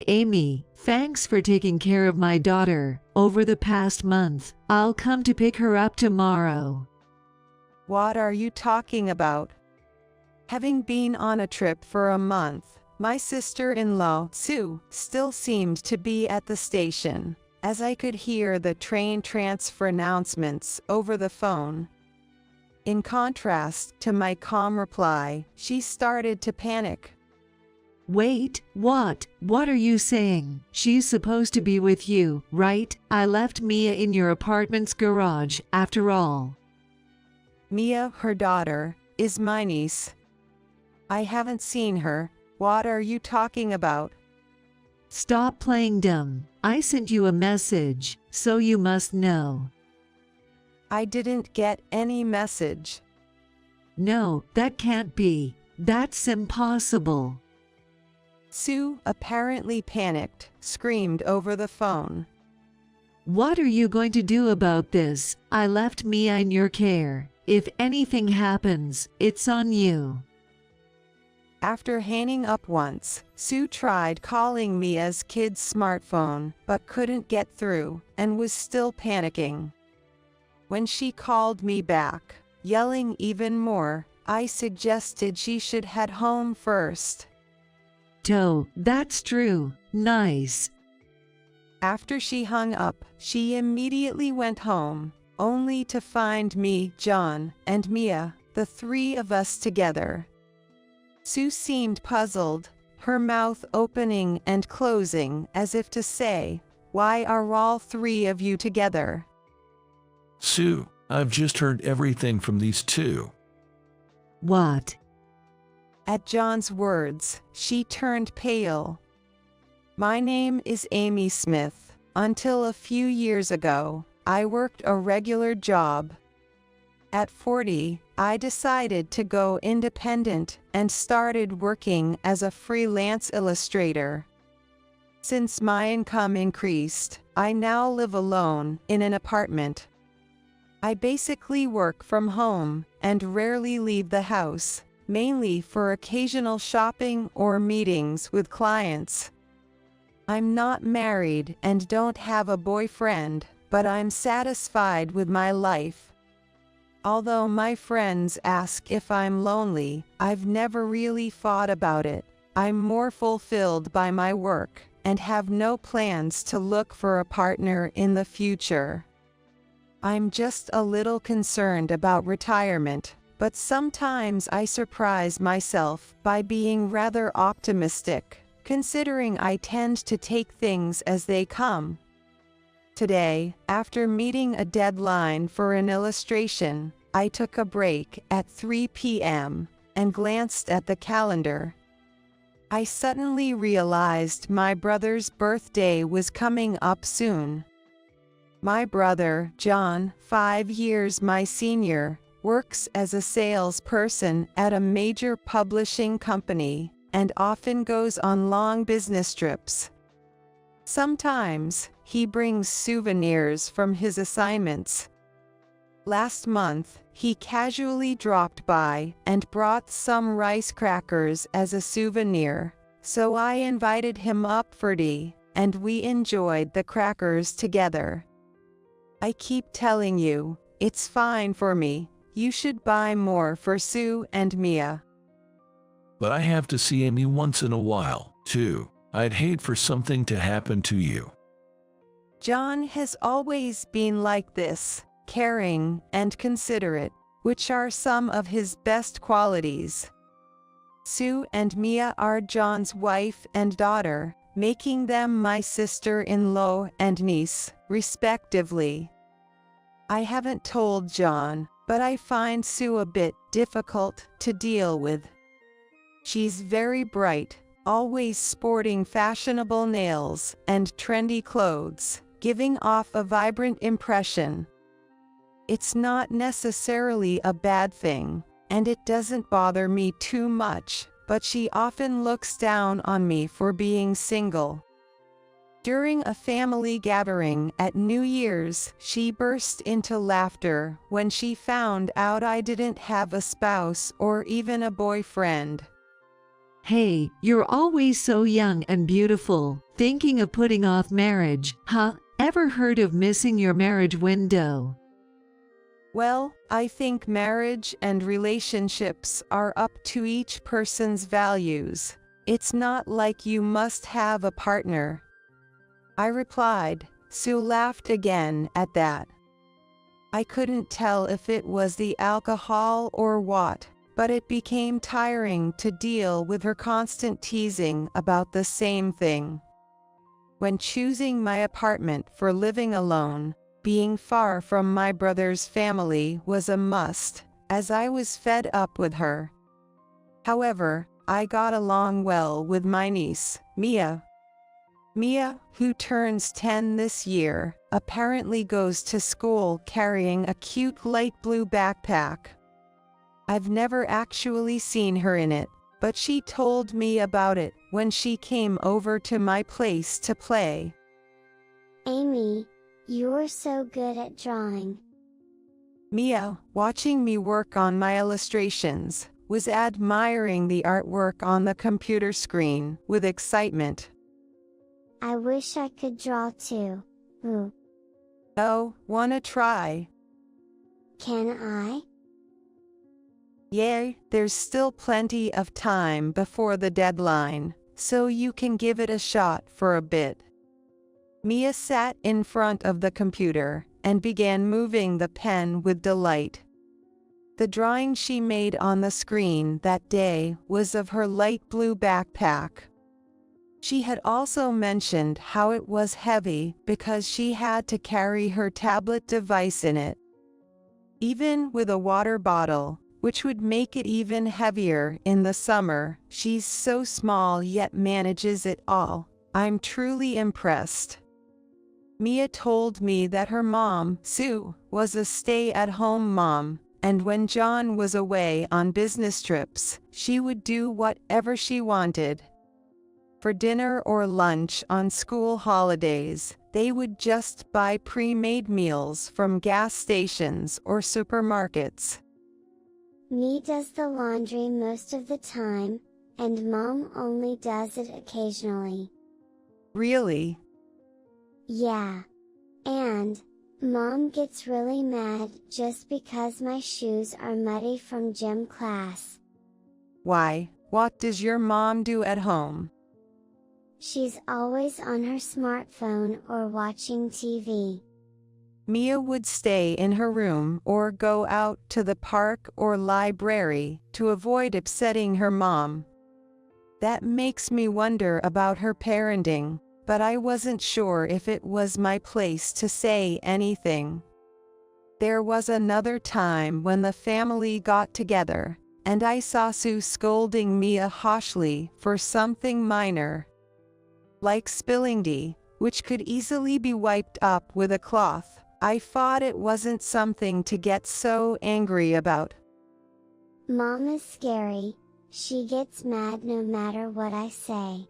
Amy, thanks for taking care of my daughter over the past month. I'll come to pick her up tomorrow. What are you talking about? Having been on a trip for a month, my sister-in-law, Sue, still seemed to be at the station, as I could hear the train transfer announcements over the phone. In contrast to my calm reply, she started to panic. Wait, what? What are you saying? She's supposed to be with you, right? I left Mia in your apartment's garage, after all. Mia, her daughter, is my niece. I haven't seen her. What are you talking about? Stop playing dumb. I sent you a message, so you must know. I didn't get any message. No, that can't be. That's impossible. Sue, apparently panicked, screamed over the phone. What are you going to do about this? I left Mia in your care. If anything happens, it's on you. After hanging up once, Sue tried calling Mia's kid's smartphone, but couldn't get through, and was still panicking. When she called me back, yelling even more, I suggested she should head home first. That's true. Nice. After she hung up, she immediately went home, only to find me, John, and Mia, the three of us together. Sue seemed puzzled, her mouth opening and closing as if to say, "Why are all three of you together?" Sue, I've just heard everything from these two. What? At John's words, she turned pale. My name is Amy Smith. Until a few years ago, I worked a regular job. At 40, I decided to go independent and started working as a freelance illustrator. Since my income increased, I now live alone in an apartment. I basically work from home and rarely leave the house, mainly for occasional shopping or meetings with clients. I'm not married and don't have a boyfriend, but I'm satisfied with my life. Although my friends ask if I'm lonely, I've never really thought about it. I'm more fulfilled by my work and have no plans to look for a partner in the future. I'm just a little concerned about retirement, but sometimes I surprise myself by being rather optimistic, considering I tend to take things as they come. Today, after meeting a deadline for an illustration, I took a break at 3 p.m. and glanced at the calendar. I suddenly realized my brother's birthday was coming up soon. My brother, John, 5 years my senior, works as a salesperson at a major publishing company and often goes on long business trips. Sometimes, he brings souvenirs from his assignments. Last month, he casually dropped by and brought some rice crackers as a souvenir, so I invited him up for tea, and we enjoyed the crackers together. I keep telling you, it's fine for me. You should buy more for Sue and Mia. But I have to see Amy once in a while, too. I'd hate for something to happen to you. John has always been like this, caring and considerate, which are some of his best qualities. Sue and Mia are John's wife and daughter, making them my sister-in-law and niece, respectively. I haven't told John, but I find Sue a bit difficult to deal with. She's very bright, always sporting fashionable nails and trendy clothes, giving off a vibrant impression. It's not necessarily a bad thing, and it doesn't bother me too much, but she often looks down on me for being single. During a family gathering at New Year's, she burst into laughter when she found out I didn't have a spouse or even a boyfriend. Hey, you're always so young and beautiful. Thinking of putting off marriage, huh? Ever heard of missing your marriage window? Well, I think marriage and relationships are up to each person's values. It's not like you must have a partner. I replied. Sue laughed again at that. I couldn't tell if it was the alcohol or what, but it became tiring to deal with her constant teasing about the same thing. When choosing my apartment for living alone, being far from my brother's family was a must, as I was fed up with her. However, I got along well with my niece, Mia. Mia, who turns 10 this year, apparently goes to school carrying a cute light blue backpack. I've never actually seen her in it, but she told me about it when she came over to my place to play. Amy, you're so good at drawing. Mia, watching me work on my illustrations, was admiring the artwork on the computer screen with excitement. I wish I could draw too. Ooh. Oh, wanna try? Can I? Yay, there's still plenty of time before the deadline, so you can give it a shot for a bit. Mia sat in front of the computer and began moving the pen with delight. The drawing she made on the screen that day was of her light blue backpack. She had also mentioned how it was heavy because she had to carry her tablet device in it. Even with a water bottle, which would make it even heavier in the summer, she's so small yet manages it all. I'm truly impressed. Mia told me that her mom, Sue, was a stay-at-home mom, and when John was away on business trips, she would do whatever she wanted. For dinner or lunch on school holidays, they would just buy pre-made meals from gas stations or supermarkets. Me does the laundry most of the time, and Mom only does it occasionally. Really? Yeah. And, Mom gets really mad just because my shoes are muddy from gym class. Why, what does your mom do at home? She's always on her smartphone or watching TV. Mia would stay in her room or go out to the park or library to avoid upsetting her mom. That makes me wonder about her parenting, but I wasn't sure if it was my place to say anything. There was another time when the family got together, and I saw Sue scolding Mia harshly for something minor, like spilling tea, which could easily be wiped up with a cloth. I thought it wasn't something to get so angry about. Mom is scary. She gets mad no matter what I say.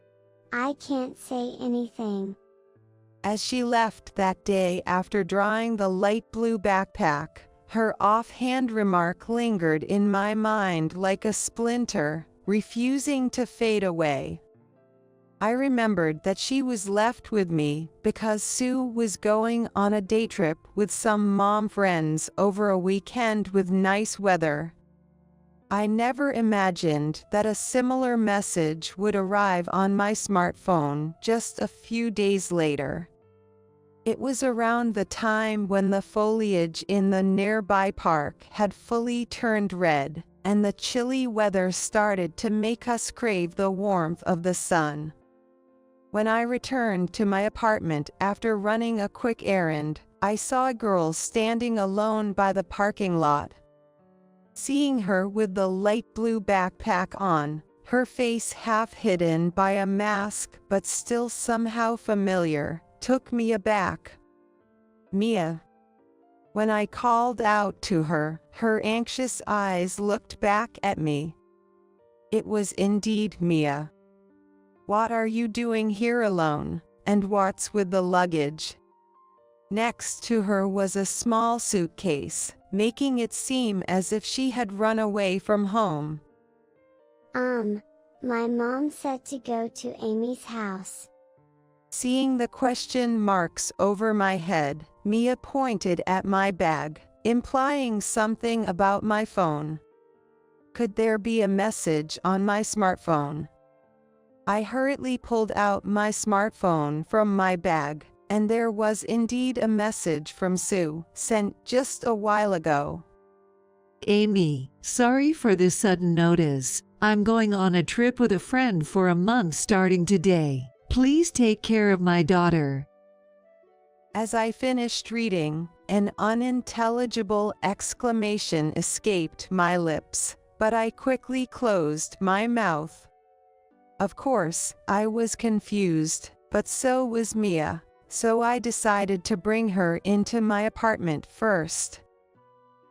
I can't say anything. As she left that day after drawing the light blue backpack, her offhand remark lingered in my mind like a splinter, refusing to fade away. I remembered that she was left with me because Sue was going on a day trip with some mom friends over a weekend with nice weather. I never imagined that a similar message would arrive on my smartphone just a few days later. It was around the time when the foliage in the nearby park had fully turned red, and the chilly weather started to make us crave the warmth of the sun. When I returned to my apartment after running a quick errand, I saw a girl standing alone by the parking lot. Seeing her with the light blue backpack on, her face half hidden by a mask but still somehow familiar, took me aback. Mia. When I called out to her, her anxious eyes looked back at me. It was indeed Mia. What are you doing here alone, and what's with the luggage? Next to her was a small suitcase, making it seem as if she had run away from home. My mom said to go to Amy's house. Seeing the question marks over my head, Mia pointed at my bag, implying something about my phone. Could there be a message on my smartphone? I hurriedly pulled out my smartphone from my bag, and there was indeed a message from Sue, sent just a while ago. Amy, sorry for this sudden notice. I'm going on a trip with a friend for a month starting today. Please take care of my daughter. As I finished reading, an unintelligible exclamation escaped my lips, but I quickly closed my mouth. Of course, I was confused, but so was Mia, so I decided to bring her into my apartment first.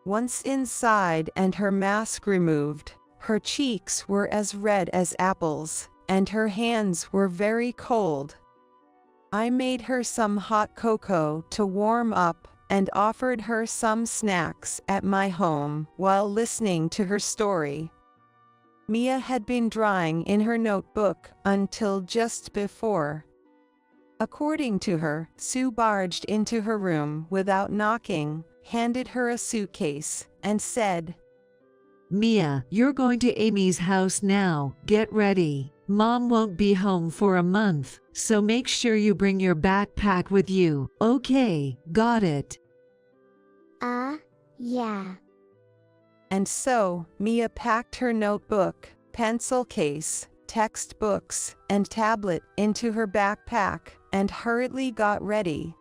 Once inside and her mask removed, her cheeks were as red as apples, and her hands were very cold. I made her some hot cocoa to warm up and offered her some snacks at my home while listening to her story. Mia had been drawing in her notebook until just before. According to her, Sue barged into her room without knocking, handed her a suitcase, and said, Mia, you're going to Amy's house now. Get ready. Mom won't be home for a month, so make sure you bring your backpack with you. Okay, got it. Yeah. And so, Mia packed her notebook, pencil case, textbooks, and tablet into her backpack and hurriedly got ready.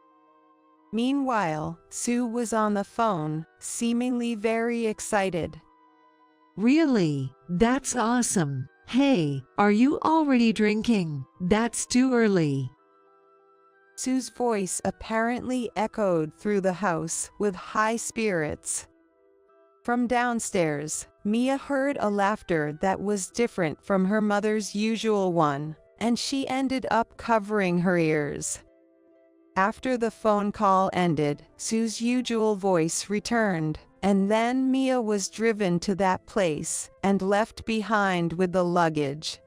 Meanwhile, Sue was on the phone, seemingly very excited. Really? That's awesome. Hey, are you already drinking? That's too early. Sue's voice apparently echoed through the house with high spirits. From downstairs, Mia heard a laughter that was different from her mother's usual one, and she ended up covering her ears. After the phone call ended, Sue's usual voice returned, and then Mia was driven to that place and left behind with the luggage.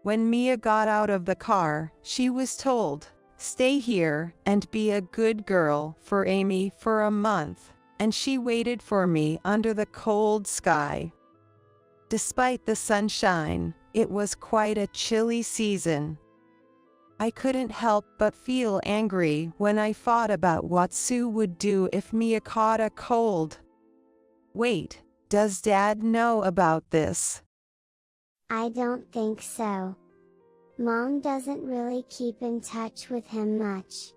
When Mia got out of the car, she was told, "Stay here and be a good girl for Amy for a month," and she waited for me under the cold sky. Despite the sunshine, it was quite a chilly season. I couldn't help but feel angry when I thought about what Sue would do if Mia caught a cold. Wait, does Dad know about this? I don't think so. Mom doesn't really keep in touch with him much.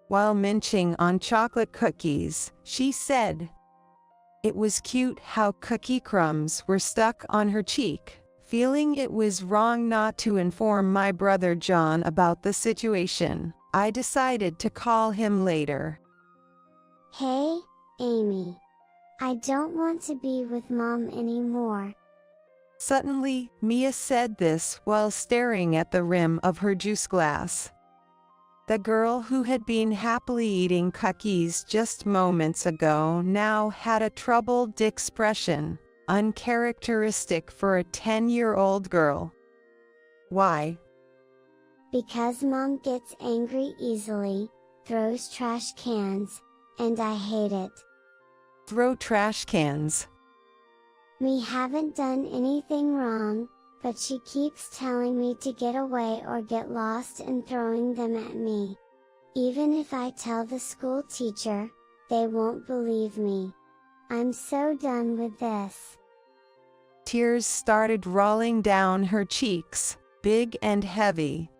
While munching on chocolate cookies, she said, "It was cute how cookie crumbs were stuck on her cheek." Feeling it was wrong not to inform my brother John about the situation, I decided to call him later. Hey, Amy. I don't want to be with Mom anymore. Suddenly, Mia said this while staring at the rim of her juice glass. The girl who had been happily eating cookies just moments ago now had a troubled expression, uncharacteristic for a 10-year-old girl. Why? Because Mom gets angry easily, throws trash cans, and I hate it. Throw trash cans. We haven't done anything wrong, but she keeps telling me to get away or get lost and throwing them at me. Even if I tell the school teacher, they won't believe me. I'm so done with this. Tears started rolling down her cheeks, big and heavy.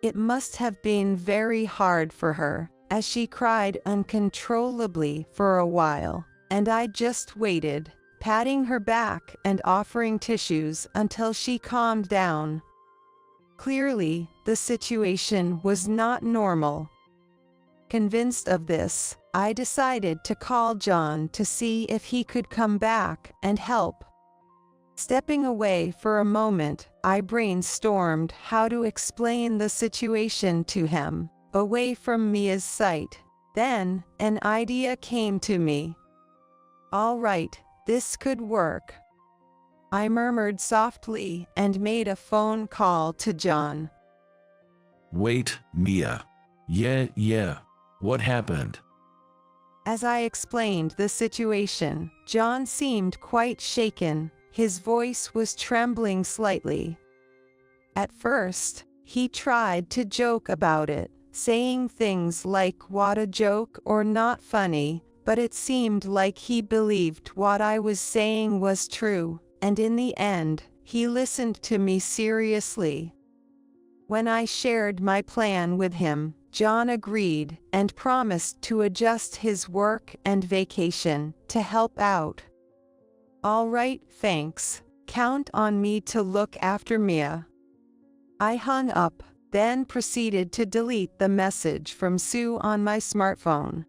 It must have been very hard for her, as she cried uncontrollably for a while, and I just waited, patting her back and offering tissues until she calmed down. Clearly, the situation was not normal. Convinced of this, I decided to call John to see if he could come back and help. Stepping away for a moment, I brainstormed how to explain the situation to him, away from Mia's sight. Then, an idea came to me. All right, this could work. I murmured softly and made a phone call to John. Wait, Mia. Yeah. What happened? As I explained the situation, John seemed quite shaken. His voice was trembling slightly. At first, he tried to joke about it, saying things like "what a joke" or "not funny," but it seemed like he believed what I was saying was true, and in the end, he listened to me seriously. When I shared my plan with him, John agreed and promised to adjust his work and vacation to help out. "All right, thanks. Count on me to look after Mia." I hung up, then proceeded to delete the message from Sue on my smartphone.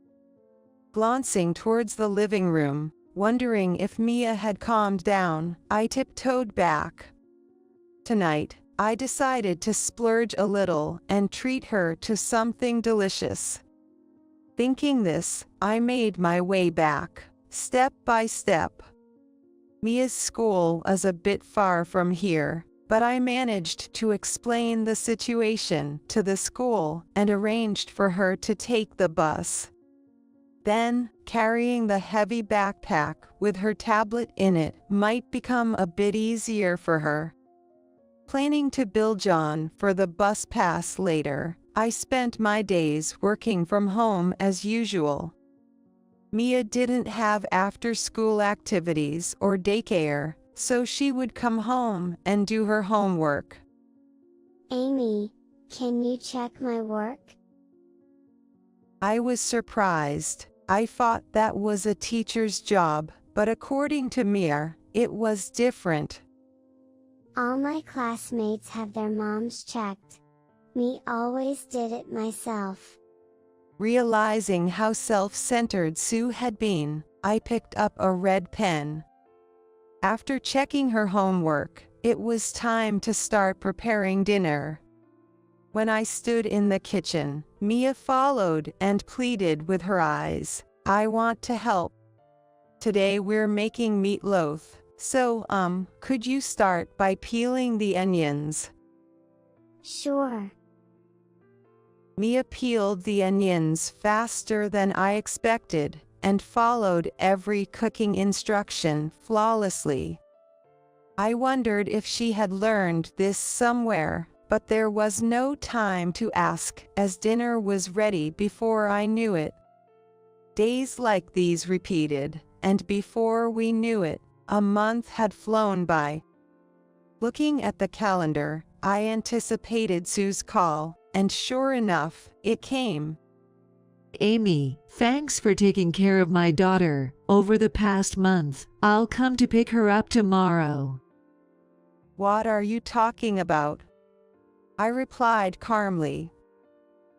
Glancing towards the living room, wondering if Mia had calmed down, I tiptoed back. Tonight, I decided to splurge a little and treat her to something delicious. Thinking this, I made my way back, step by step. Mia's school is a bit far from here, but I managed to explain the situation to the school and arranged for her to take the bus. Then, carrying the heavy backpack with her tablet in it might become a bit easier for her. Planning to bill John for the bus pass later, I spent my days working from home as usual. Mia didn't have after-school activities or daycare, so she would come home and do her homework. Amy, can you check my work? I was surprised. I thought that was a teacher's job, but according to Mia, it was different. All my classmates have their moms checked. Me always did it myself. Realizing how self-centered Sue had been, I picked up a red pen. After checking her homework, it was time to start preparing dinner. When I stood in the kitchen, Mia followed and pleaded with her eyes, "I want to help. Today we're making meatloaf, so could you start by peeling the onions?" Sure. Mia peeled the onions faster than I expected, and followed every cooking instruction flawlessly. I wondered if she had learned this somewhere, but there was no time to ask, as dinner was ready before I knew it. Days like these repeated, and before we knew it, a month had flown by. Looking at the calendar, I anticipated Sue's call, and sure enough, it came. Amy, thanks for taking care of my daughter over the past month. I'll come to pick her up tomorrow. What are you talking about? I replied calmly.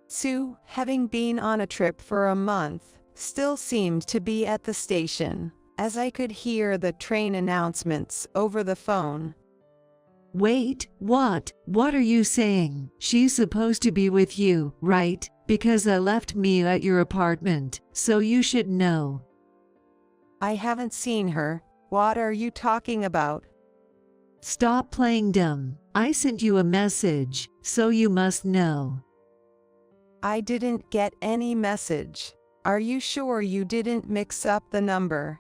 Sue, having been on a trip for a month, still seemed to be at the station, as I could hear the train announcements over the phone. Wait, what? What are you saying? She's supposed to be with you, right? Because I left Mia at your apartment, so you should know. I haven't seen her. What are you talking about? Stop playing dumb. I sent you a message, so you must know. I didn't get any message. Are you sure you didn't mix up the number?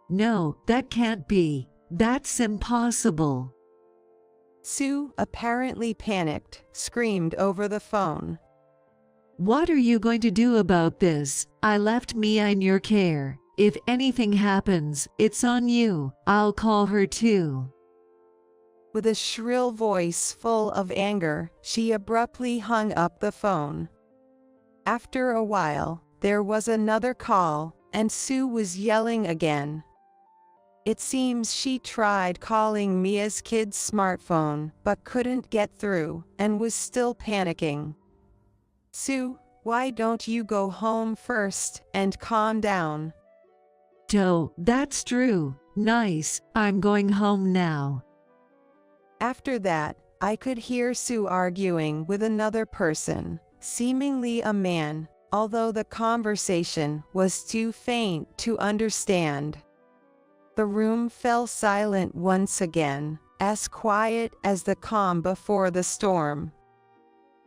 No, that can't be. That's impossible. Sue, apparently panicked, screamed over the phone. What are you going to do about this? I left Mia in your care. If anything happens, it's on you. I'll call her too. With a shrill voice full of anger, she abruptly hung up the phone. After a while, there was another call, and Sue was yelling again. It seems she tried calling Mia's kid's smartphone, but couldn't get through, and was still panicking. Sue, why don't you go home first and calm down? That's true. Nice. I'm going home now. After that, I could hear Sue arguing with another person, seemingly a man, although the conversation was too faint to understand. The room fell silent once again, as quiet as the calm before the storm.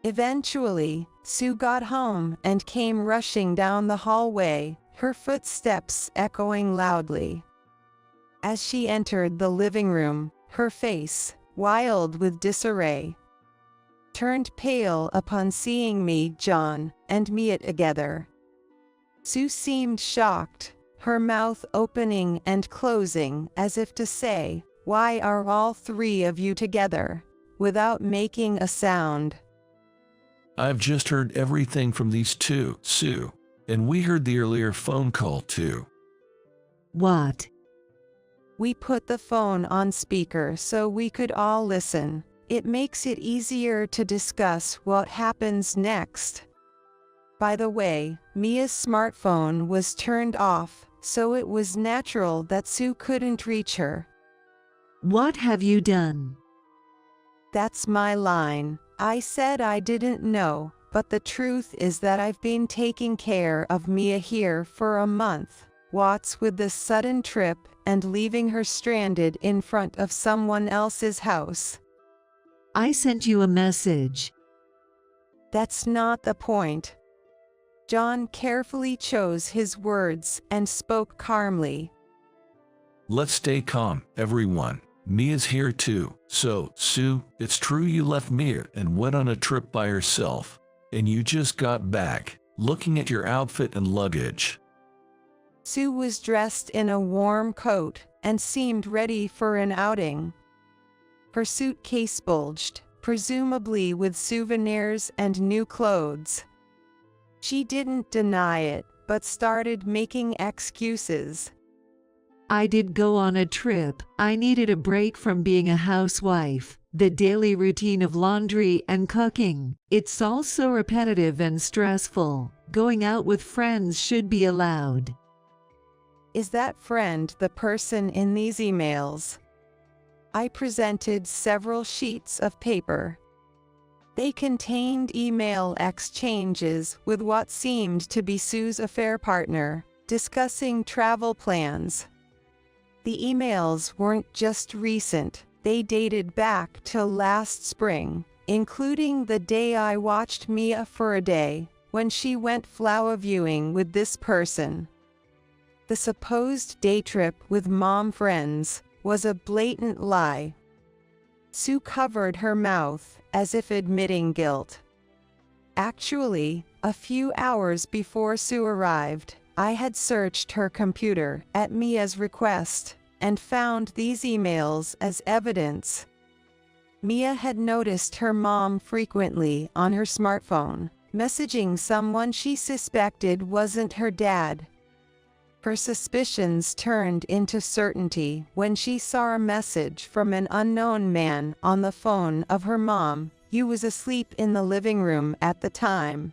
Eventually, Sue got home and came rushing down the hallway, her footsteps echoing loudly. As she entered the living room, her face, wild with disarray, turned pale upon seeing me, John, and Mia together. Sue seemed shocked, her mouth opening and closing as if to say, "Why are all three of you together?" without making a sound. I've just heard everything from these two, Sue. And we heard the earlier phone call too. What? We put the phone on speaker so we could all listen. It makes it easier to discuss what happens next. By the way, Mia's smartphone was turned off, so it was natural that Sue couldn't reach her. What have you done? That's my line. I said I didn't know, but the truth is that I've been taking care of Mia here for a month. What's with this sudden trip and leaving her stranded in front of someone else's house? I sent you a message. That's not the point. John carefully chose his words and spoke calmly. Let's stay calm, everyone. Mia's here too. So, Sue, it's true you left Mia and went on a trip by herself. And you just got back, looking at your outfit and luggage. Sue was dressed in a warm coat and seemed ready for an outing. Her suitcase bulged, presumably with souvenirs and new clothes. She didn't deny it, but started making excuses. I did go on a trip. I needed a break from being a housewife. The daily routine of laundry and cooking. It's all so repetitive and stressful. Going out with friends should be allowed. Is that friend the person in these emails? I presented several sheets of paper. They contained email exchanges with what seemed to be Sue's affair partner, discussing travel plans. The emails weren't just recent, they dated back till last spring, including the day I watched Mia for a day, when she went flower viewing with this person. The supposed day trip with mom friends was a blatant lie. Sue covered her mouth, as if admitting guilt. Actually, a few hours before Sue arrived, I had searched her computer at Mia's request and found these emails as evidence. Mia had noticed her mom frequently on her smartphone, messaging someone she suspected wasn't her dad. Her suspicions turned into certainty when she saw a message from an unknown man on the phone of her mom, who was asleep in the living room at the time.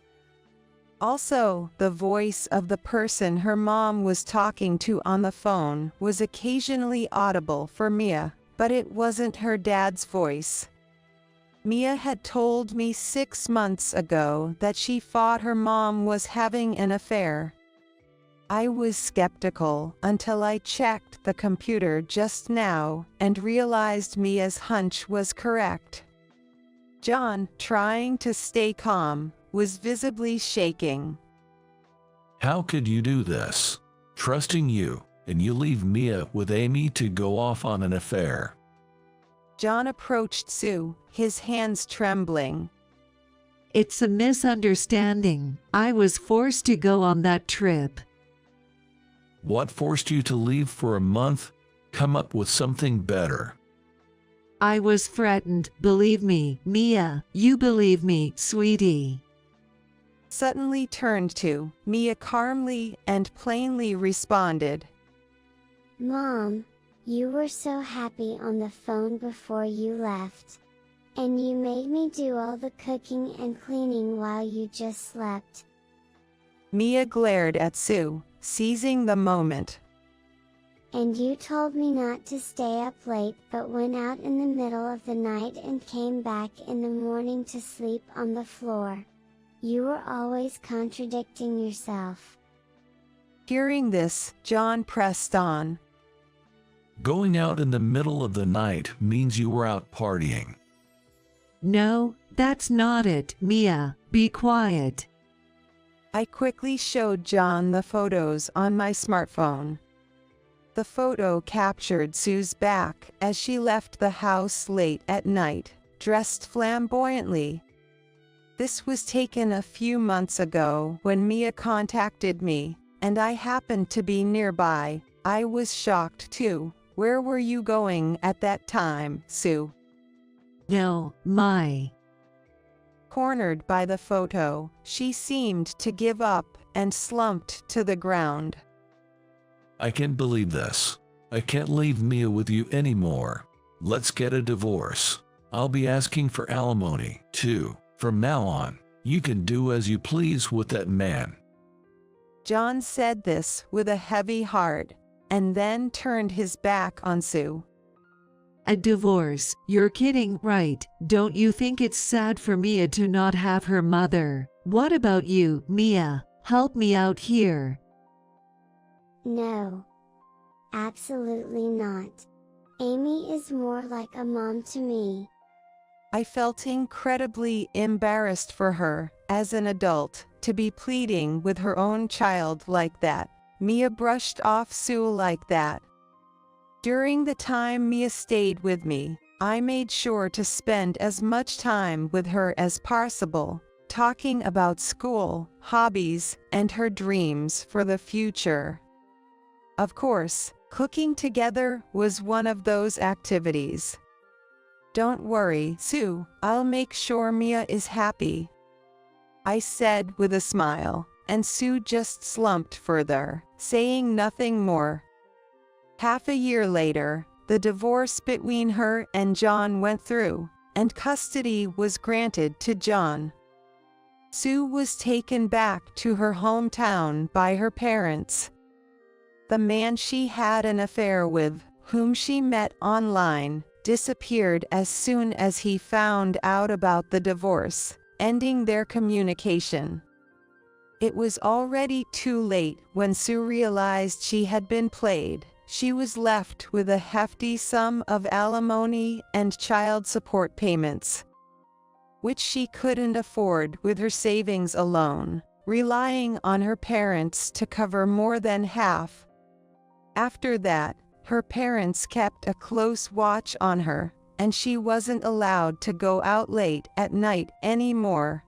Also, the voice of the person her mom was talking to on the phone was occasionally audible for Mia, but it wasn't her dad's voice. Mia had told me 6 months ago that she thought her mom was having an affair. I was skeptical until I checked the computer just now and realized Mia's hunch was correct. John, trying to stay calm, was visibly shaking. How could you do this? Trusting you, and you leave Mia with Amy to go off on an affair. John approached Sue, his hands trembling. It's a misunderstanding. I was forced to go on that trip. What forced you to leave for a month? Come up with something better. I was threatened, believe me, Mia. You believe me, sweetie. Suddenly turned to Mia calmly and plainly responded. Mom, you were so happy on the phone before you left. And you made me do all the cooking and cleaning while you just slept. Mia glared at Sue, seizing the moment. And you told me not to stay up late but went out in the middle of the night and came back in the morning to sleep on the floor. You were always contradicting yourself. Hearing this, John pressed on. Going out in the middle of the night means you were out partying. No, that's not it, Mia. Be quiet. I quickly showed John the photos on my smartphone. The photo captured Sue's back as she left the house late at night, dressed flamboyantly. This was taken a few months ago when Mia contacted me, and I happened to be nearby. I was shocked too. Where were you going at that time, Sue? No, my. Cornered by the photo, she seemed to give up and slumped to the ground. I can't believe this. I can't leave Mia with you anymore. Let's get a divorce. I'll be asking for alimony, too. From now on, you can do as you please with that man. John said this with a heavy heart, and then turned his back on Sue. A divorce? You're kidding, right? Don't you think it's sad for Mia to not have her mother? What about you, Mia? Help me out here. No. Absolutely not. Amy is more like a mom to me. I felt incredibly embarrassed for her, as an adult, to be pleading with her own child like that. Mia brushed off Sue like that. During the time Mia stayed with me, I made sure to spend as much time with her as possible, talking about school, hobbies, and her dreams for the future. Of course, cooking together was one of those activities. Don't worry, Sue, I'll make sure Mia is happy, I said with a smile, and Sue just slumped further, saying nothing more. Half a year later, the divorce between her and John went through, and custody was granted to John. Sue was taken back to her hometown by her parents. The man she had an affair with, whom she met online, disappeared as soon as he found out about the divorce, ending their communication. It was already too late when Sue realized she had been played. She was left with a hefty sum of alimony and child support payments, which she couldn't afford with her savings alone, relying on her parents to cover more than half. After that, her parents kept a close watch on her, and she wasn't allowed to go out late at night anymore.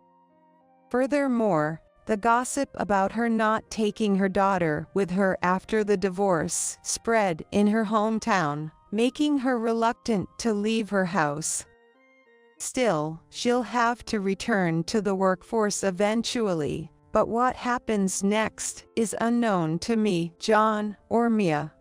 Furthermore, the gossip about her not taking her daughter with her after the divorce spread in her hometown, making her reluctant to leave her house. Still, she'll have to return to the workforce eventually, but what happens next is unknown to me, John, or Mia.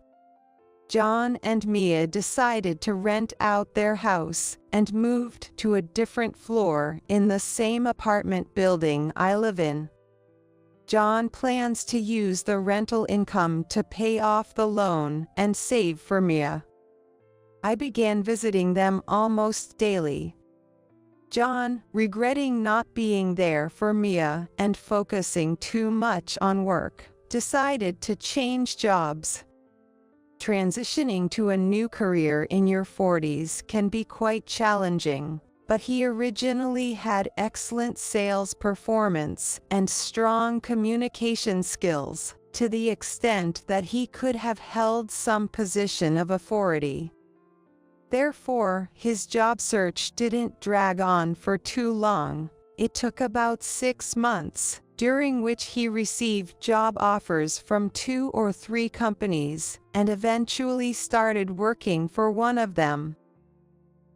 John and Mia decided to rent out their house and moved to a different floor in the same apartment building I live in. John plans to use the rental income to pay off the loan and save for Mia. I began visiting them almost daily. John, regretting not being there for Mia and focusing too much on work, decided to change jobs. Transitioning to a new career in your 40s can be quite challenging, but he originally had excellent sales performance and strong communication skills, to the extent that he could have held some position of authority. Therefore, his job search didn't drag on for too long. It took about 6 months, during which he received job offers from 2 or 3 companies, and eventually started working for one of them.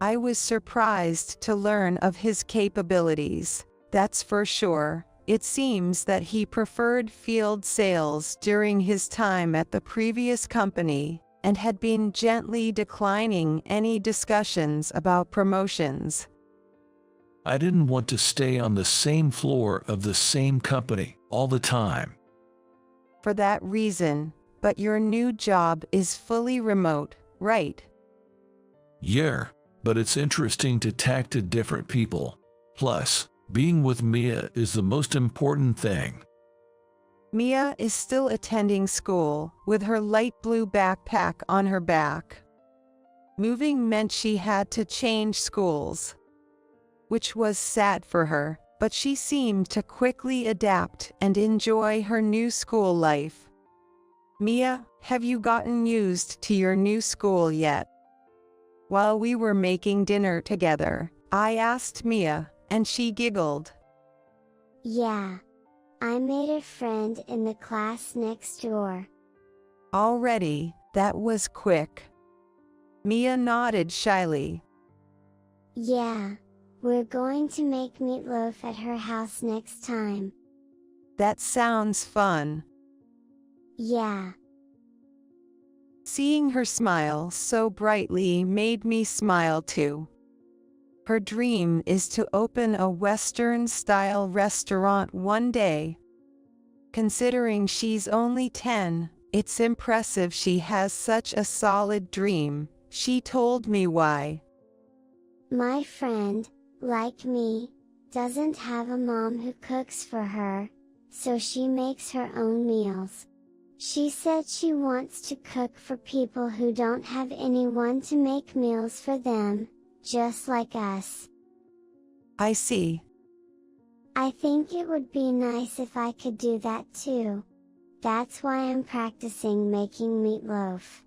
I was surprised to learn of his capabilities, that's for sure. It seems that he preferred field sales during his time at the previous company, and had been gently declining any discussions about promotions. I didn't want to stay on the same floor of the same company all the time. For that reason, but your new job is fully remote, right? Yeah, but it's interesting to talk to different people. Plus, being with Mia is the most important thing. Mia is still attending school, with her light blue backpack on her back, Moving meant she had to change schools, which was sad for her, but she seemed to quickly adapt and enjoy her new school life. Mia, have you gotten used to your new school yet? While we were making dinner together, I asked Mia, and she giggled. Yeah. I made a friend in the class next door. Already, that was quick. Mia nodded shyly. Yeah. We're going to make meatloaf at her house next time. That sounds fun. Yeah. Seeing her smile so brightly made me smile too. Her dream is to open a Western-style restaurant one day. Considering she's only 10, it's impressive she has such a solid dream. She told me why. My friend, like me, doesn't have a mom who cooks for her, so she makes her own meals. She said she wants to cook for people who don't have anyone to make meals for them, just like us. I see. I think it would be nice if I could do that too. That's why I'm practicing making meatloaf.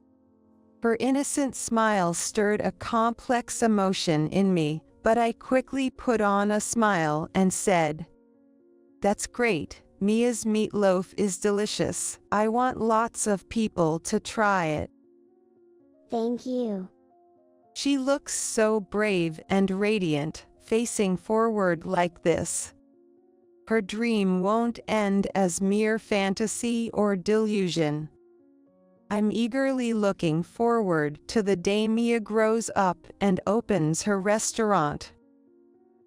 Her innocent smile stirred a complex emotion in me, but I quickly put on a smile and said, "That's great, Mia's meatloaf is delicious. I want lots of people to try it." Thank you. She looks so brave and radiant, facing forward like this. Her dream won't end as mere fantasy or delusion. I'm eagerly looking forward to the day Mia grows up and opens her restaurant.